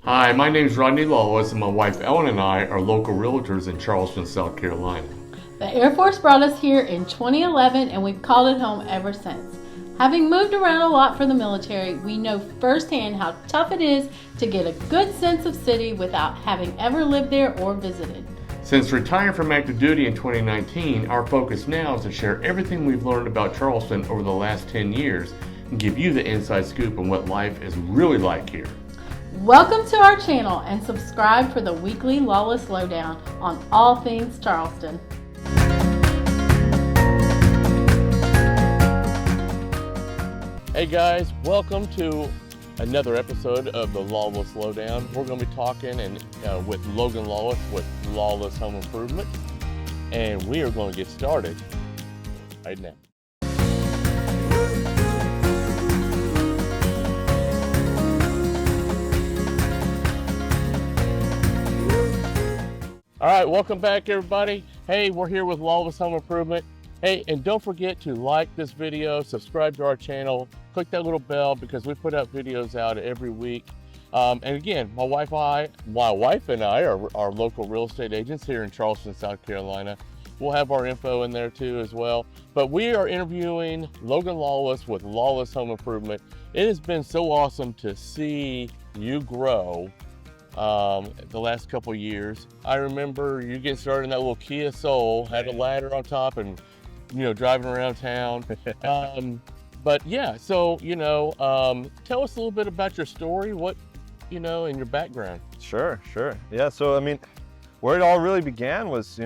Hi, my name is Rodney Lawless, and my wife Ellen and I are local realtors in Charleston, South Carolina. The Air Force brought us here in 2011 and we've called it home ever since. Having moved around a lot for the military, we know firsthand how tough it is to get a good sense of city without having ever lived there or visited. Since retiring from active duty in 2019, our focus now is to share everything we've learned about Charleston over the last 10 years and give you the inside scoop on what life is really like here. Welcome to our channel and subscribe for the weekly Lawless Lowdown on all things Charleston. Hey guys, welcome to another episode of the Lawless Lowdown. We're going to be talking with Logan Lawless with Lawless Home Improvement, and we are going to get started right now. All right, welcome back everybody. Hey, we're here with Lawless Home Improvement. Hey, and don't forget to like this video, subscribe to our channel, click that little bell because we put out videos out every week. And again, my wife and I are local real estate agents here in Charleston, South Carolina. We'll have our info in there too as well. But we are interviewing Logan Lawless with Lawless Home Improvement. It has been so awesome to see you grow the last couple of years. I remember you getting started in that little Kia Soul, had a ladder on top and driving around town. But yeah, so, tell us a little bit about your story, what, and your background. Sure. Yeah, so I mean, where it all really began was,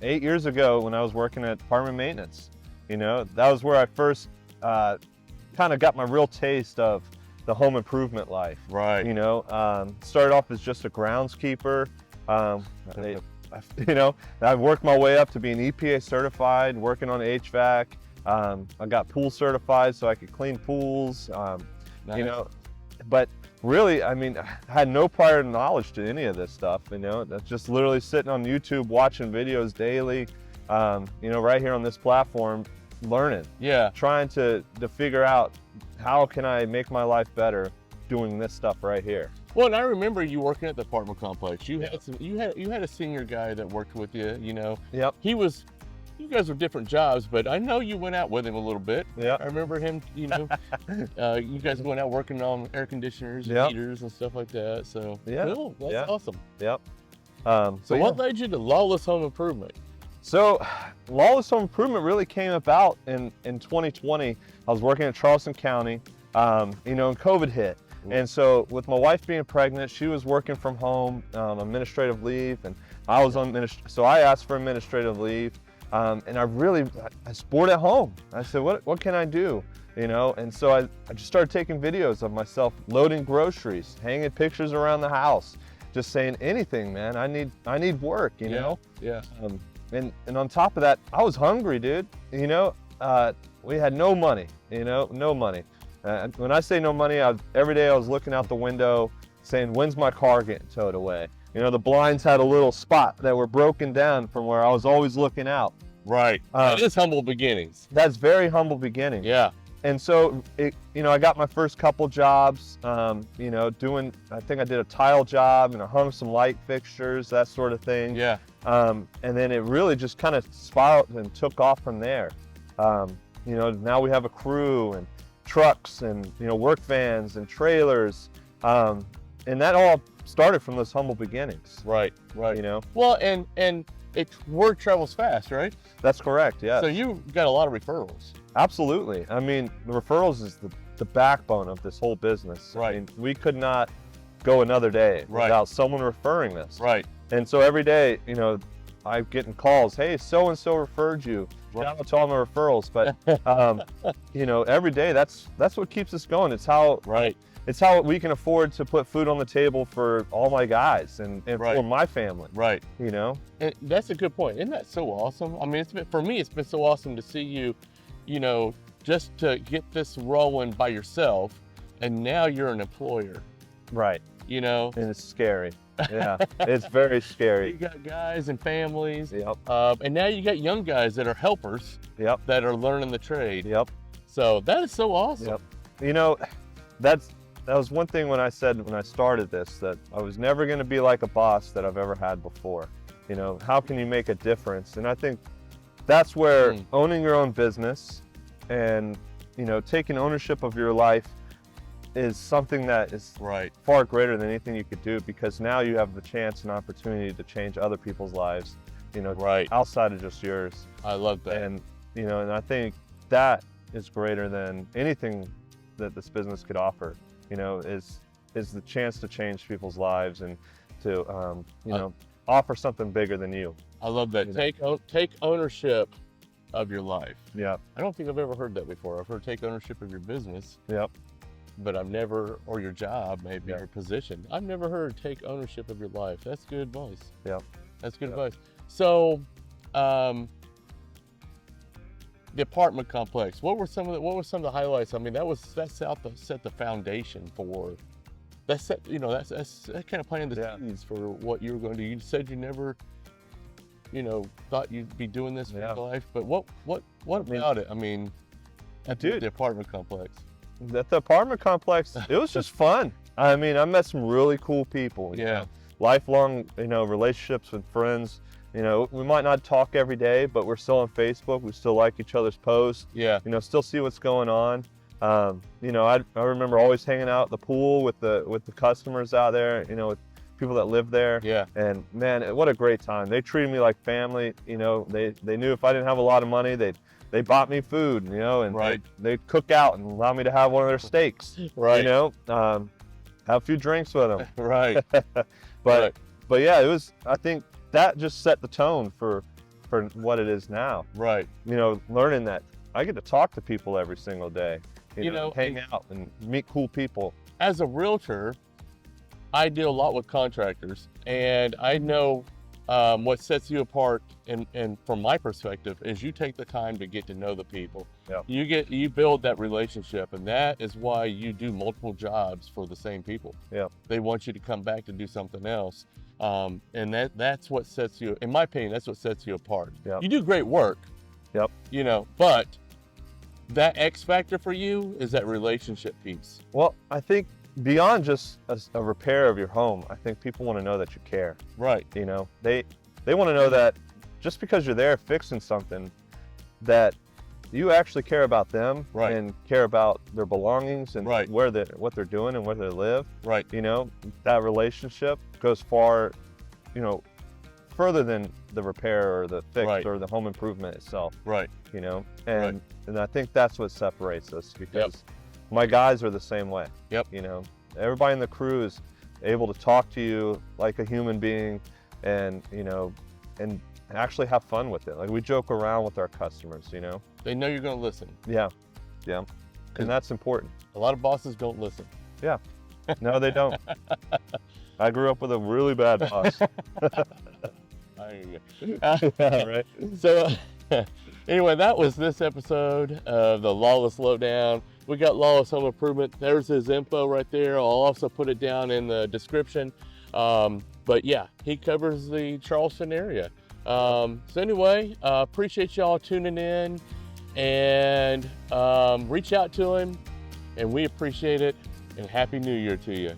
8 years ago when I was working at apartment maintenance. That was where I first kind of got my real taste of the home improvement life. Right. Started off as just a groundskeeper. I worked my way up to being EPA certified, working on HVAC. I got pool certified so I could clean pools. Nice. But really, I mean, I had no prior knowledge to any of this stuff. That's just literally sitting on YouTube, watching videos daily. Right here on this platform, learning. Yeah. Trying to figure out how can I make my life better doing this stuff right here. Well, and I remember you working at the apartment complex. You had a senior guy that worked with you. Yep. You guys were different jobs, but I know you went out with him a little bit. Yeah. I remember him. You guys went out working on air conditioners, and Yep. heaters, and stuff like that. So Yeah. cool. That's Yeah. awesome. Yep. So what led you to Lawless Home Improvement? So Lawless Home Improvement really came about in 2020. I was working at Charleston County, and COVID hit. And so with my wife being pregnant, she was working from home on administrative leave, and I was so I asked for administrative leave, and I was bored at home. I said, what can I do? And so I just started taking videos of myself loading groceries, hanging pictures around the house, just saying anything, man. I need work, Yeah. And on top of that, I was hungry, dude. We had no money, no money. When I say no money, every day I was looking out the window saying, when's my car getting towed away? The blinds had a little spot that were broken down from where I was always looking out. Right. That is humble beginnings. That's very humble beginning. Yeah. And so, I got my first couple jobs, I think I did a tile job and I hung some light fixtures, that sort of thing. Yeah. And then it really just kind of spiraled and took off from there. Now we have a crew and trucks and, work vans and trailers. And that all started from those humble beginnings. Right. Well, and word travels fast, right? That's correct, yeah. So you got a lot of referrals. Absolutely. I mean, the referrals is the backbone of this whole business. Right. I mean, we could not go another day without someone referring this. Right. And so every day, I'm getting calls, hey, so-and-so referred you. Shout out to all my referrals. But, every day, that's what keeps us going. It's how we can afford to put food on the table for all my guys and for my family. Right. And that's a good point. Isn't that so awesome? I mean, for me, it's been so awesome to see you, just to get this rolling by yourself, and now you're an employer. Right. And it's scary. Yeah, it's very scary. You got guys and families. Yep. And now you got young guys that are helpers. Yep. That are learning the trade. Yep. So that is so awesome. Yep. That's that was one thing when I said when I started this, that I was never going to be like a boss that I've ever had before. You know, how can you make a difference? And I think that's where owning your own business and, you know, taking ownership of your life is something that is far greater than anything you could do, because now you have the chance and opportunity to change other people's lives, you know, outside of just yours. I love that. And, you know, and I think that is greater than anything that this business could offer, you know, is the chance to change people's lives and to, you know, offer something bigger than you. I love that. Take ownership of your life. Yeah. I don't think I've ever heard that before. I've heard take ownership of your business. Yep. But I've never, or your job, maybe, your position. I've never heard take ownership of your life. That's good advice. Yeah. That's good advice. So, the apartment complex. What were some of the highlights? I mean, that set the foundation for. That kind of planted the seeds for what you were going to do. You said you never, you know, thought you'd be doing this for your life. But what about it? I mean, at the apartment complex. At the apartment complex, it was just fun. I mean, I met some really cool people. You know, lifelong, you know, relationships with friends. You know, we might not talk every day, but we're still on Facebook. We still like each other's posts. Yeah. You know, still see what's going on. You know, I remember always hanging out at the pool with the customers out there. You know, with people that live there. Yeah. And man, what a great time. They treated me like family. You know, they knew if I didn't have a lot of money, they bought me food, you know, and they'd cook out and allow me to have one of their steaks, you know, have a few drinks with them. But yeah, I think that just set the tone for what it is now. You know, learning that I get to talk to people every single day, you know, hang out and meet cool people. As a realtor, I deal a lot with contractors, and I know what sets you apart, and from my perspective, is you take the time to get to know the people. You build that relationship, and that is why you do multiple jobs for the same people. They want you to come back to do something else, and that's what sets you, in my opinion, that's what sets you apart. You do great work, you know, but that X factor for you is that relationship piece. Well, I think beyond just a repair of your home, I think people want to know that you care. You know, they want to know that just because you're there fixing something, that you actually care about them and care about their belongings and what they're doing and where they live. You know, that relationship goes far, you know, further than the repair or the fix or the home improvement itself. You know, and I think that's what separates us, because my guys are the same way. You know, everybody in the crew is able to talk to you like a human being, and, you know, and actually have fun with it. Like, we joke around with our customers, you know. They know you're going to listen. Yeah. And that's important. A lot of bosses don't listen. No, they don't. I grew up with a really bad boss. So anyway, that was this episode of the Lawless Lowdown. We got Lawless Home Improvement. There's his info right there. I'll also put it down in the description. But yeah, he covers the Charleston area. So anyway, appreciate y'all tuning in, and reach out to him, and we appreciate it, and Happy New Year to you.